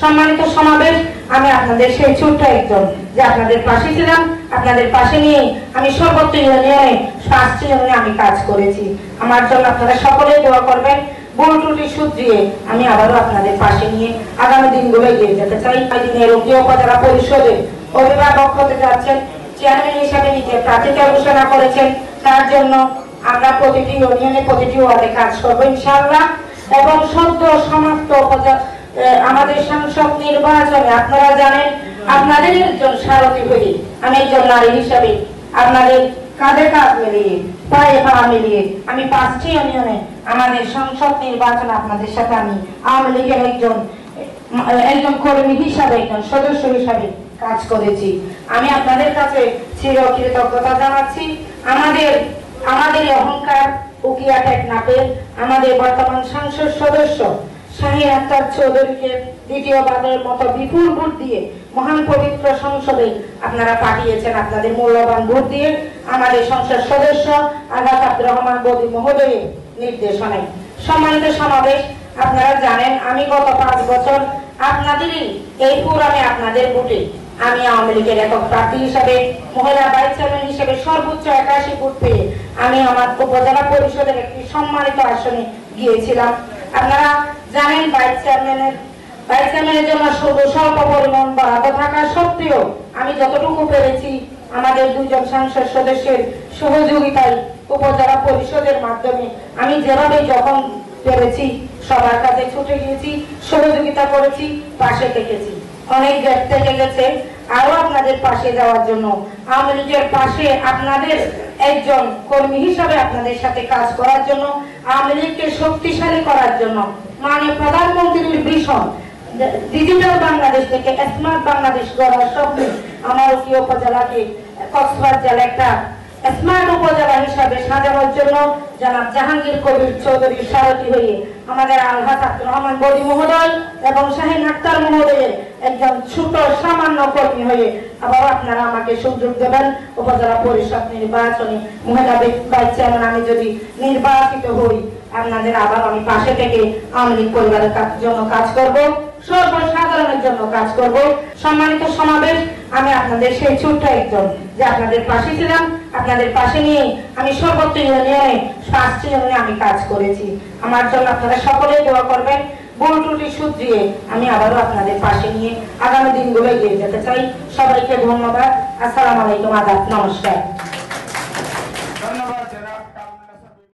সম্মানিত সমাবেশ, আমি আপনাদের সেই ছোট্ট একজন যে আপনাদের পাশে ছিলাম, আপনাদের পাশে নিয়ে আমি সর্বোচ্চ ইউনিয়নে 5টি ইউনিয়নে আমি কাজ করেছি। আমার জন্য আপনারা সকলেই দোয়া করবেন। ভুল ত্রুটি শুধরিয়ে আমি আবারও আপনাদের পাশে নিয়ে আগামী দিনগুলো এগিয়ে যেতে চাই। দিনের উপজেলা পরিষদে অভিভাবক হতে যাচ্ছেন, চেয়ারম্যান হিসাবে নিজে প্রার্থীকে ঘোষণা করেছেন। তার জন্য আমরা প্রতিটি ইউনিয়নে প্রতিটি ওয়ার্ডে কাজ করবো ইনশাআল্লাহ। এবং সদ্য সমাপ্ত আমাদের সংসদ নির্বাচনে আপনারা জানেন আপনাদের একজন সারথি হয়ে আমি একজন নারী হিসাবে আপনাদের কাঁধে কাঁধ মিলিয়ে পায়ে পা মিলিয়ে আমি 5টি ইউনিয়নে আমাদের সংসদ নির্বাচন আপনাদের সাথে আমি আওয়ামী লীগের একজন কর্মী হিসাবে একজন সদস্য হিসাবে কাজ করেছি। আমি আপনাদের কাছে চিরকৃতজ্ঞতা জানাচ্ছি। আমাদের অহংকার উকিয়া টেকনাফের আমাদের বর্তমান সংসদ সদস্য শাহীন আক্তার চৌধুরীকে দ্বিতীয়বারের মতো বিপুল ভোট দিয়ে মহান পবিত্র সংসদে আপনারা পাঠিয়েছেন। আপনাদের মূল্যবান ভোট দিয়ে আমাদের সংসদ সদস্য আজাদ আব্দুর রহমান বদি মহোদয়ের নির্দেশনায়। সম্মানিত সমাবেশ, আপনারা জানেন আমি গত 5 বছর আপনাদেরই এই ফোরামে আপনাদের ভোটে আমি আওয়ামী লীগের একক প্রার্থী হিসাবে মহিলা ভাইস চেয়ারম্যান হিসেবে সর্বোচ্চ 81 ভোট পেয়ে আমি আমার উপজেলা পরিষদের একটি সম্মানিত আসনে গিয়েছিলাম। আপনারা জানেন ভাইস চেয়ারম্যানের জন্য স্বল্প পরিমাণ বরাদ্দ থাকা সত্ত্বেও আমি যতটুকু পেরেছি আমাদের 2জন সংসদ সদস্যের সহযোগিতায় উপজেলা পরিষদের মাধ্যমে আমি যেভাবে যখন পেরেছি সবার কাছে ছুটে গিয়েছি, সহযোগিতা করেছি, পাশে থেকেছি। অনেক গ্যাপ থেকে গেছে, আরো আপনাদের পাশে যাওয়ার জন্য আওয়ামী লীগের পাশে আপনাদের একজন কর্মী হিসাবে আপনাদের সাথে কাজ করার জন্য, আওয়ামী লীগকে শক্তিশালী করার জন্য মাননীয় প্রধানমন্ত্রীর ভিশন ডিজিটাল বাংলাদেশ থেকে স্মার্ট বাংলাদেশ গড়ার স্বপ্নে আমার উকিয়া উপজেলাকে কক্সবাজার জেলা একটা স্মার্ট উপজেলা হিসাবে সাজানোর জন্য জনাব জাহাঙ্গীর কবির চৌধুরীর সারথি হয়ে আমাদের আলহাজ আব্দুর রহমান বদি মহোদয় এবং শাহীন আক্তার মহোদয়ের একজন ছোট সামান্য কর্মী হয়ে আবার আপনারা আমাকে সুযোগ দেবেন উপজেলা পরিষদ নির্বাচনে মহিলা ভাইস চেয়ারম্যান আমি যদি নির্বাচিত হই আপনাদের আবার আমি পাশে থেকে আওয়ামী লীগ পরিবারের জন্য কাজ করব, সর্বসাধারণের জন্য কাজ করব। সম্মানিত সমাবেশ, আমি আপনাদের সেই ছোট্ট একজন যে আপনাদের পাশে ছিলাম, আপনাদের পাশে নিয়ে আমি সর্বোচ্চ ইউনিয়নে 5টি ইউনিয়নে আমি কাজ করেছি। আমার জন্য আপনারা সকলেই দোয়া করবেন। ভুল ত্রুটি শুধরিয়ে আমি আবারও আপনাদের পাশে নিয়ে আগামী দিনগুলো এগিয়ে যেতে চাই। সবাইকে ধন্যবাদ। আসসালামু আলাইকুম, আদাব, নমস্কার।